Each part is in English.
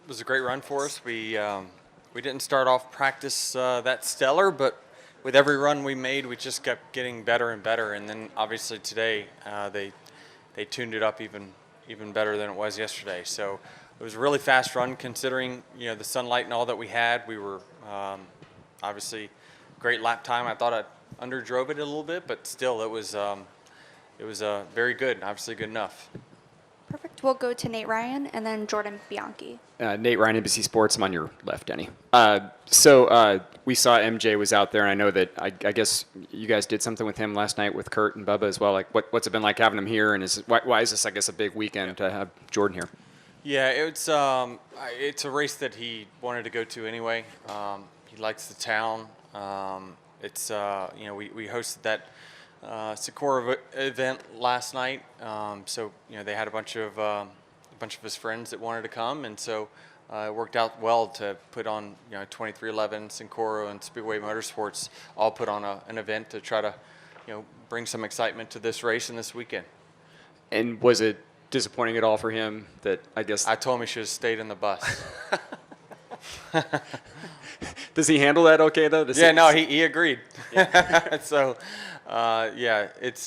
was a great run for us. We didn't start off practice that stellar, but with every run we made, we just kept getting better and better. And then obviously today, they tuned it up even better than it was yesterday. So it was a really fast run considering the sunlight and all that we had. We were obviously great lap time. I thought I underdrove it a little bit, but still it was very good. Obviously good enough. Perfect. We'll go to Nate Ryan and then Jordan Bianchi. Nate Ryan, NBC Sports. I'm on your left, Denny. So we saw MJ was out there, and I know that I guess you guys did something with him last night with Kurt and Bubba as well. Like, what's it been like having him here, and why is this, I guess, a big weekend to have Jordan here? Yeah, it's a race that he wanted to go to anyway. He likes the town. We hosted that Sikora event last night, so they had a bunch of his friends that wanted to come, and so it worked out well to put on 2311, Sikora, and Speedway Motorsports all put on an event to try to bring some excitement to this race and this weekend. And was it disappointing at all for him that I told him he should have stayed in the bus. Does he handle that okay though? He agreed. So. It's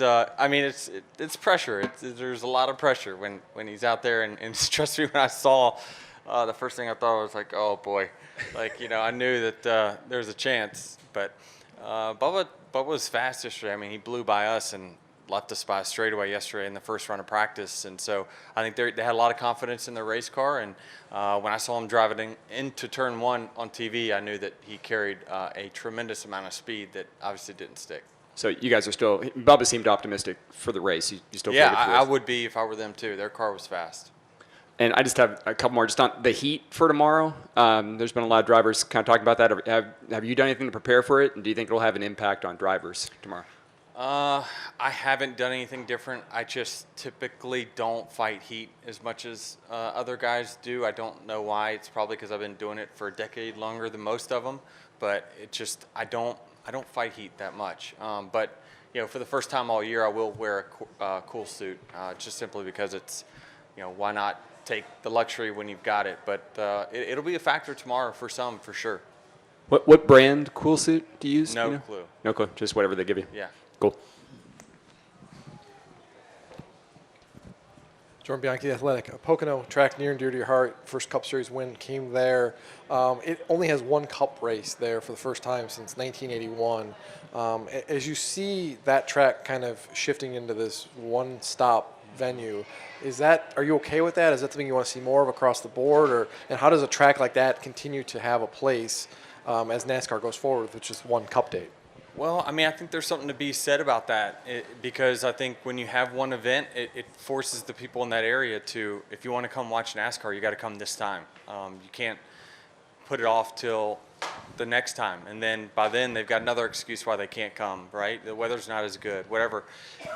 pressure. There's a lot of pressure when he's out there, and trust me, when I saw the first thing I thought was like, oh boy, I knew that there was a chance, but Bubba was fast yesterday. I mean, he blew by us and left us by a straightaway yesterday in the first run of practice, and so I think they had a lot of confidence in their race car, and when I saw him driving into turn one on TV, I knew that he carried a tremendous amount of speed that obviously didn't stick. So you guys are still. Bubba seemed optimistic for the race. You still. Yeah, I would be if I were them too. Their car was fast. And I just have a couple more just on the heat for tomorrow. There's been a lot of drivers kind of talking about that. Have you done anything to prepare for it? And do you think it'll have an impact on drivers tomorrow? I haven't done anything different. I just typically don't fight heat as much as other guys do. I don't know why. It's probably because I've been doing it for a decade longer than most of them. But I don't fight heat that much. But for the first time all year, I will wear a cool suit, just simply because it's, why not take the luxury when you've got it? But it'll be a factor tomorrow for some, for sure. What brand cool suit do you use? No clue. No clue. Just whatever they give you. Yeah. Cool. Jordan Bianchi, The Athletic. A Pocono track near and dear to your heart. First Cup Series win came there. It only has one Cup race there for the first time since 1981. As you see that track kind of shifting into this one-stop venue, are you okay with that? Is that something you want to see more of across the board? And how does a track like that continue to have a place as NASCAR goes forward with just one Cup date? Well, I think there's something to be said about that because I think when you have one event, it forces the people in that area to, if you want to come watch NASCAR, you got to come this time. You can't put it off till the next time, and then by then they've got another excuse why they can't come. Right? The weather's not as good. Whatever.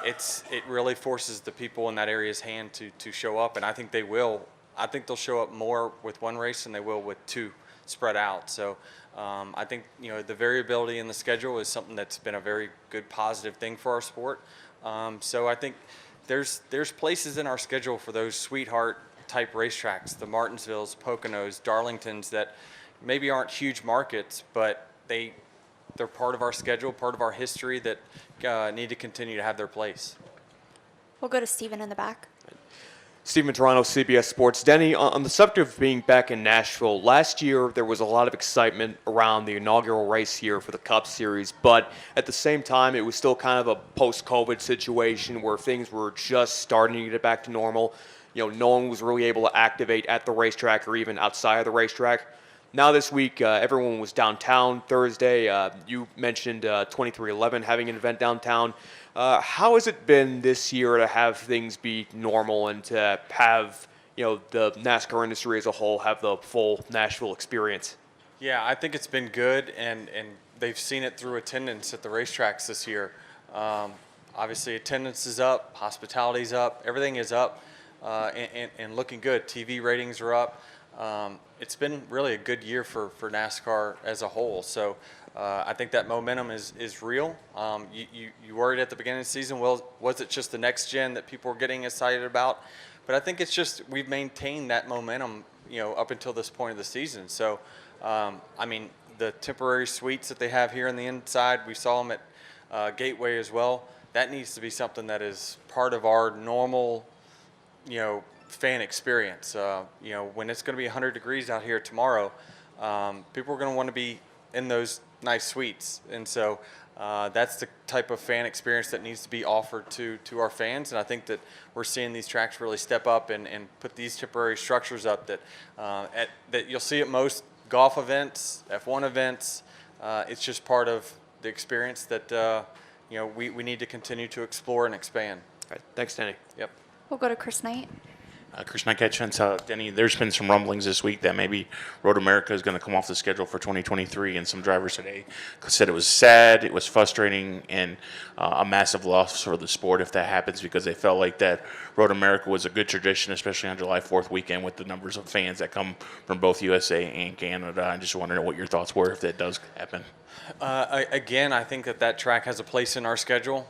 It really forces the people in that area's hand to show up, and I think they will. I think they'll show up more with one race than they will with two spread out. So. I think the variability in the schedule is something that's been a very good positive thing for our sport. So I think there's places in our schedule for those sweetheart type racetracks, the Martinsvilles, Poconos, Darlingtons, that maybe aren't huge markets, but they're part of our schedule, part of our history that need to continue to have their place. We'll go to Stephen in the back. Stephen Toronto, CBS Sports. Denny, on the subject of being back in Nashville, last year there was a lot of excitement around the inaugural race here for the Cup Series, but at the same time it was still kind of a post-COVID situation where things were just starting to get back to normal. No one was really able to activate at the racetrack or even outside of the racetrack. Now this week, everyone was downtown Thursday. You mentioned 2311 having an event downtown. How has it been this year to have things be normal and to have, the NASCAR industry as a whole have the full Nashville experience? Yeah, I think it's been good, and they've seen it through attendance at the racetracks this year. Obviously, attendance is up, hospitality's up, everything is up, and looking good. TV ratings are up. It's been really a good year for NASCAR as a whole. So I think that momentum is real. You worried at the beginning of the season, well, was it just the next gen that people were getting excited about? But I think it's just we've maintained that momentum up until this point of the season. So, I mean, the temporary suites that they have here on the inside, we saw them at Gateway as well. That needs to be something that is part of our normal, fan experience. When it's going to be 100 degrees out here tomorrow, people are going to want to be in those nice suites. And so that's the type of fan experience that needs to be offered to our fans. And I think that we're seeing these tracks really step up and put these temporary structures up that you'll see at most golf events, F1 events. It's just part of the experience that we need to continue to explore and expand. All right. Thanks, Denny. Yep. We'll go to Chris Knight. Chris Knight, Denny, there's been some rumblings this week that maybe Road America is going to come off the schedule for 2023, and some drivers today said it was sad, it was frustrating, and a massive loss for the sport if that happens, because they felt like that Road America was a good tradition, especially on July 4th weekend with the numbers of fans that come from both USA and Canada. I just want to know what your thoughts were if that does happen. Again, I think that track has a place in our schedule.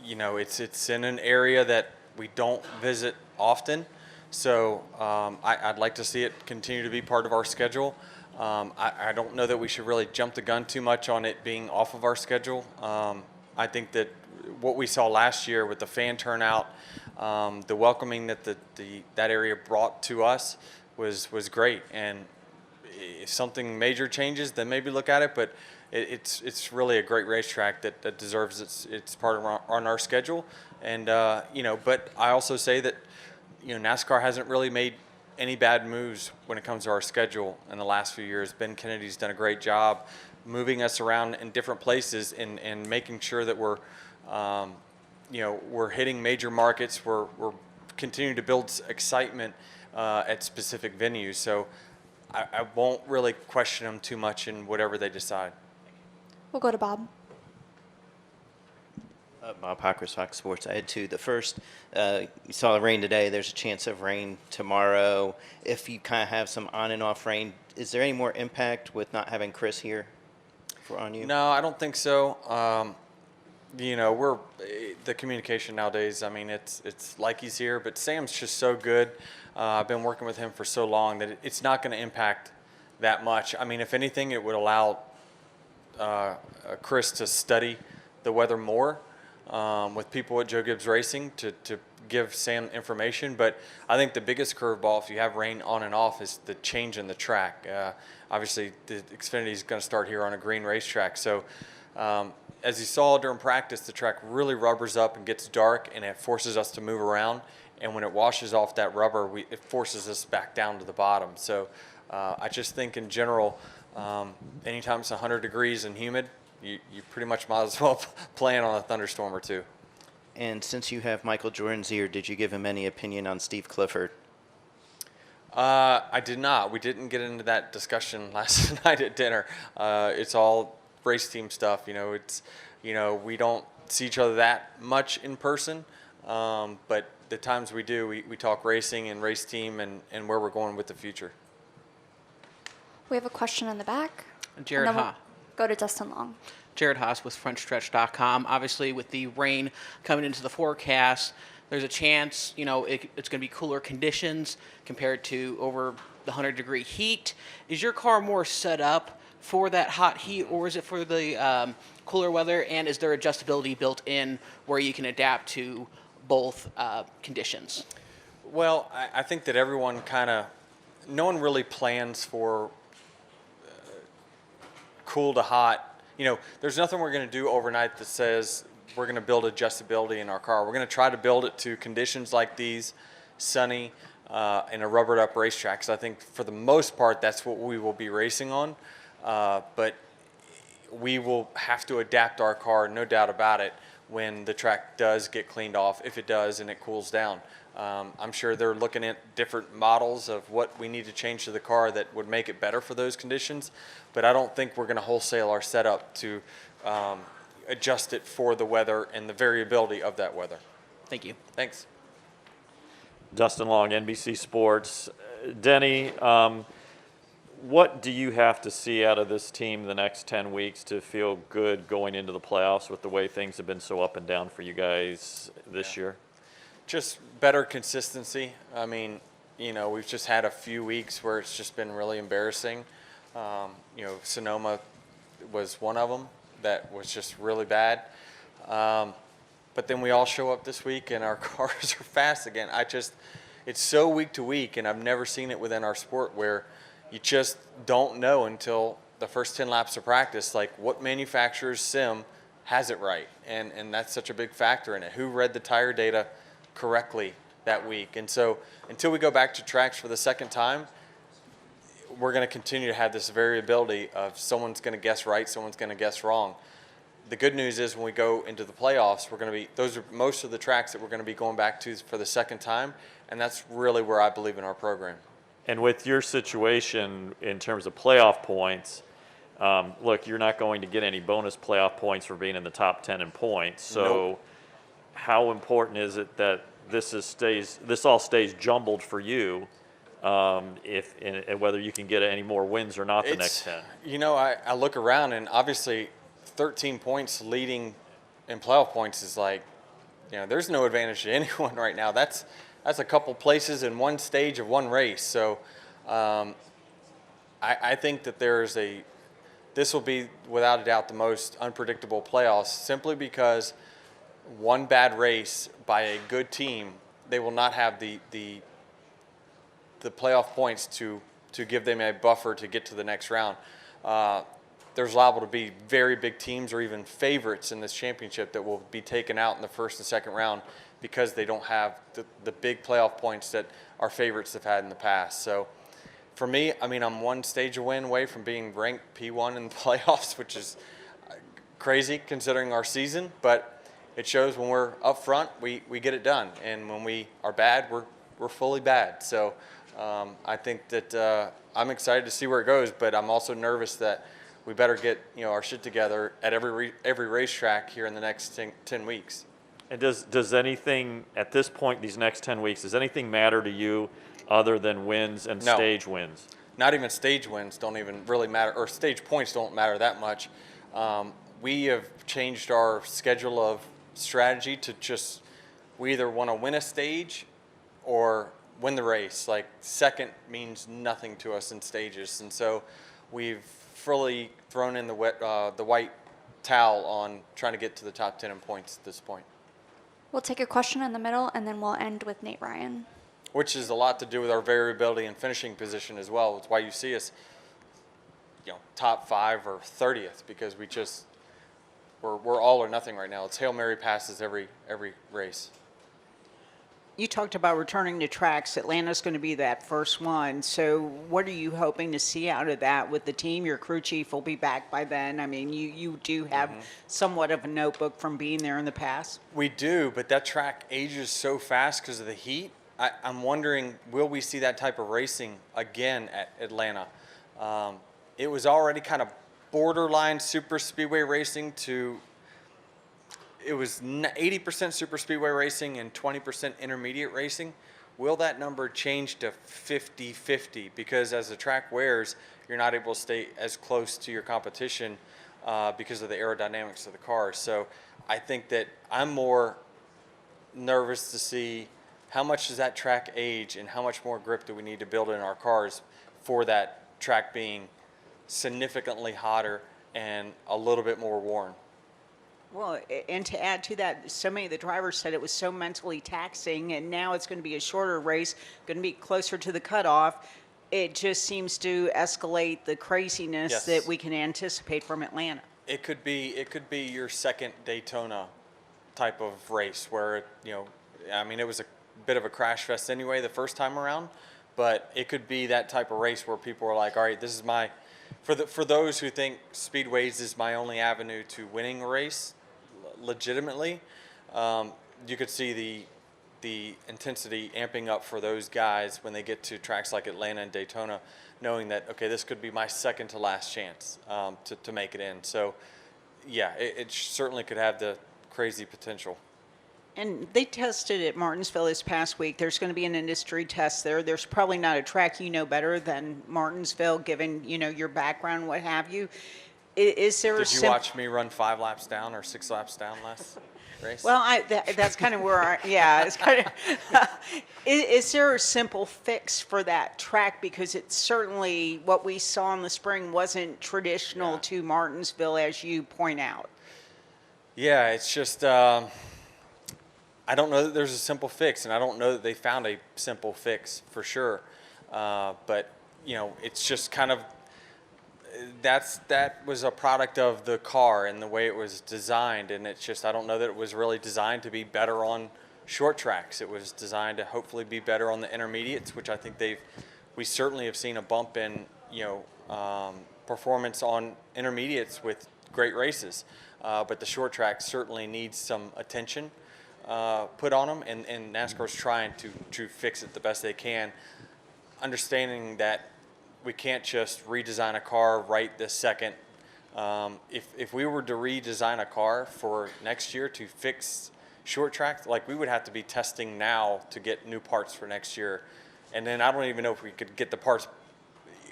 It's in an area that we don't visit often, so I'd like to see it continue to be part of our schedule. I don't know that we should really jump the gun too much on it being off of our schedule. I think that what we saw last year with the fan turnout, the welcoming that that area brought to us was great. And if something major changes, then maybe look at it. But it's really a great racetrack that deserves its part on our schedule. And but I also say that NASCAR hasn't really made any bad moves when it comes to our schedule in the last few years. Ben Kennedy's done a great job moving us around in different places and making sure that we're hitting major markets. We're continuing to build excitement at specific venues. So I won't really question them too much in whatever they decide. We'll go to Bob. Bob Hockers, Fox Sports. I had two. The first, you saw the rain today. There's a chance of rain tomorrow. If you kind of have some on and off rain, is there any more impact with not having Chris here on you? No, I don't think so. We're the communication nowadays. I mean, it's like he's here, but Sam's just so good. I've been working with him for so long that it's not going to impact that much. I mean, if anything, it would allow Chris to study the weather more with people at Joe Gibbs Racing to give Sam information. But I think the biggest curveball, if you have rain on and off, is the change in the track. Obviously, the Xfinity is going to start here on a green racetrack. So as you saw during practice, the track really rubbers up and gets dark, and it forces us to move around. And when it washes off that rubber, it forces us back down to the bottom. So I just think in general, anytime it's 100 degrees and humid, you pretty much might as well plan on a thunderstorm or two. And since you have Michael Jordan's ear, did you give him any opinion on Steve Clifford? I did not. We didn't get into that discussion last night at dinner. It's all race team stuff. We don't see each other that much in person, but the times we do, we talk racing and race team and where we're going with the future. We have a question in the back. Jared and then Haas. We'll go to Dustin Long. Jared Haas with FrontStretch.com. Obviously, with the rain coming into the forecast, there's a chance, it's going to be cooler conditions compared to over the 100-degree heat. Is your car more set up for that hot heat, or is it for the cooler weather? And is there adjustability built in where you can adapt to both conditions? Well, I think that everyone no one really plans for cool to hot. There's nothing we're going to do overnight that says we're going to build adjustability in our car. We're going to try to build it to conditions like these, sunny, and a rubbered up racetrack. Because I think for the most part, that's what we will be racing on. But we will have to adapt our car, no doubt about it, when the track does get cleaned off, if it does and it cools down. I'm sure they're looking at different models of what we need to change to the car that would make it better for those conditions. But I don't think we're going to wholesale our setup to adjust it for the weather and the variability of that weather. Thank you. Thanks. Dustin Long, NBC Sports. Denny, what do you have to see out of this team the next 10 weeks to feel good going into the playoffs with the way things have been so up and down for you guys this year? Just better consistency. I mean, we've just had a few weeks where it's just been really embarrassing. Sonoma was one of them that was just really bad. But then we all show up this week and our cars are fast again. It's so week to week, and I've never seen it within our sport where you just don't know until the first 10 laps of practice, like what manufacturer's sim has it right. And that's such a big factor in it. Who read the tire data correctly that week? And so until we go back to tracks for the second time, we're going to continue to have this variability of someone's going to guess right, someone's going to guess wrong. The good news is when we go into the playoffs, those are most of the tracks that we're going to be going back to for the second time, and that's really where I believe in our program. And with your situation in terms of playoff points, look, you're not going to get any bonus playoff points for being in the top 10 in points. So Nope. how important is it that this all stays jumbled for you, and whether you can get any more wins or not the next 10? I look around, and obviously 13 points leading in playoff points is like, there's no advantage to anyone right now. That's a couple places in one stage of one race. So I think that this will be without a doubt the most unpredictable playoffs, simply because one bad race by a good team, they will not have the playoff points to give them a buffer to get to the next round. There's liable to be very big teams or even favorites in this championship that will be taken out in the first and second round because they don't have the big playoff points that our favorites have had in the past. So for me, I'm one stage of win away from being ranked P1 in the playoffs, which is crazy considering our season, but it shows when we're up front, we get it done. And when we are bad, we're fully bad. So I think that I'm excited to see where it goes, but I'm also nervous that we better get our shit together at every racetrack here in the next 10 weeks. And does anything at this point, these next 10 weeks, does anything matter to you other than wins and No. stage wins? Not even stage wins don't even really matter, or stage points don't matter that much. We have changed our schedule of strategy to we either want to win a stage or win the race. Like, second means nothing to us in stages, and so we've fully thrown in the white towel on trying to get to the top 10 in points at this point. We'll take a question in the middle, and then we'll end with Nate Ryan. Which is a lot to do with our variability and finishing position as well. It's why you see us, top 5 or 30th, because we're all or nothing right now. It's Hail Mary passes every race. You talked about returning to tracks. Atlanta's going to be that first one. So what are you hoping to see out of that with the team? Your crew chief will be back by then. You do have somewhat of a notebook from being there in the past. We do, but that track ages so fast because of the heat. I'm wondering, will we see that type of racing again at Atlanta? It was already kind of borderline super speedway racing to... It was 80% super speedway racing and 20% intermediate racing. Will that number change to 50-50? Because as the track wears, you're not able to stay as close to your competition because of the aerodynamics of the cars. So I think that I'm more nervous to see how much does that track age and how much more grip do we need to build in our cars for that track being significantly hotter and a little bit more worn. Well, and to add to that, so many of the drivers said it was so mentally taxing, and now it's going to be a shorter race, going to be closer to the cutoff. It just seems to escalate the craziness that we can anticipate from Atlanta. It could be your second Daytona type of race where, it was a bit of a crash fest anyway the first time around, but it could be that type of race where people are like, all right, this is for those who think speedways is my only avenue to winning a race legitimately, you could see the intensity amping up for those guys when they get to tracks like Atlanta and Daytona, knowing that, okay, this could be my second to last chance to make it in. So, yeah, it certainly could have the crazy potential. And they tested at Martinsville this past week. There's going to be an industry test there. There's probably not a track you know better than Martinsville, given, your background, what have you. Is there Did you watch me run 5 laps down or 6 laps down less? race? Well, that's kind of where yeah, it's kind of. Is there a simple fix for that track? Because it's certainly what we saw in the spring wasn't traditional to Martinsville, as you point out. Yeah, it's just I don't know that there's a simple fix, and I don't know that they found a simple fix for sure. But you know, it's just kind of that was a product of the car and the way it was designed, and it's just I don't know that it was really designed to be better on short tracks. It was designed to hopefully be better on the intermediates, which I think we certainly have seen a bump in performance on intermediates with great races. But the short track certainly needs some attention put on them, and NASCAR's trying to fix it the best they can, understanding that we can't just redesign a car right this second. If we were to redesign a car for next year to fix short track, like we would have to be testing now to get new parts for next year, and then I don't even know if we could get the parts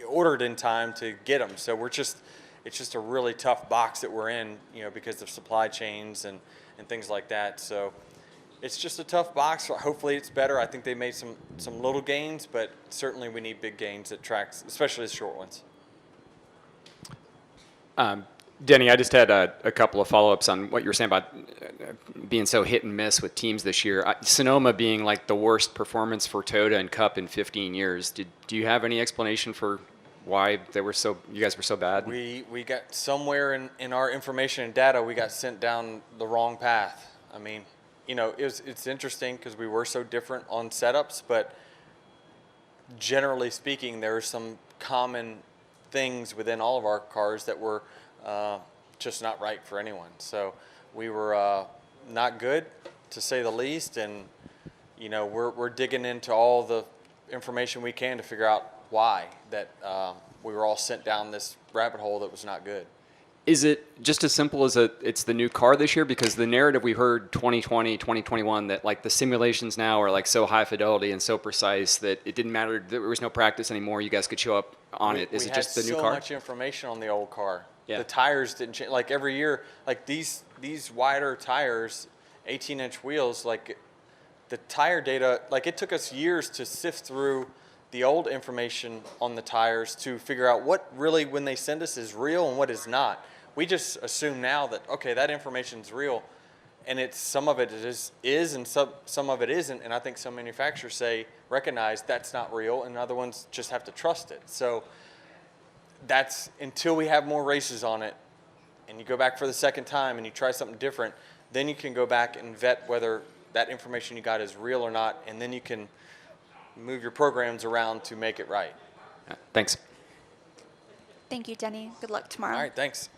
ordered in time to get them. So it's just a really tough box that we're in, because of supply chains and things like that. So it's just a tough box. Hopefully it's better. I think they made some little gains, but certainly we need big gains at tracks, especially the short ones. Denny, I just had a couple of follow-ups on what you were saying about being so hit and miss with teams this year. Sonoma being like the worst performance for Toyota and Cup in 15 years. Do you have any explanation for why you guys were so bad? We got somewhere in our information and data, we got sent down the wrong path. I mean, it's interesting because we were so different on setups, but generally speaking, there are some common things within all of our cars that were just not right for anyone. So we were not good, to say the least, and we're digging into all the information we can to figure out why that we were all sent down this rabbit hole that was not good. Is it just as simple as it's the new car this year? Because the narrative we heard 2020, 2021, that like the simulations now are like so high fidelity and so precise that it didn't matter, there was no practice anymore, you guys could show up on it. Is it just the new car? We had so much information on the old car. Yeah. The tires didn't change. Like every year, like these wider tires, 18-inch wheels, like the tire data, like it took us years to sift through the old information on the tires to figure out what really, when they send us, is real and what is not. We just assume now that, okay, that information is real, and some of it is and some of it isn't, and I think some manufacturers recognize that's not real, and other ones just have to trust it. So that's until we have more races on it, and you go back for the second time and you try something different, then you can go back and vet whether that information you got is real or not, and then you can move your programs around to make it right. Thanks. Thank you, Denny. Good luck tomorrow. All right, thanks.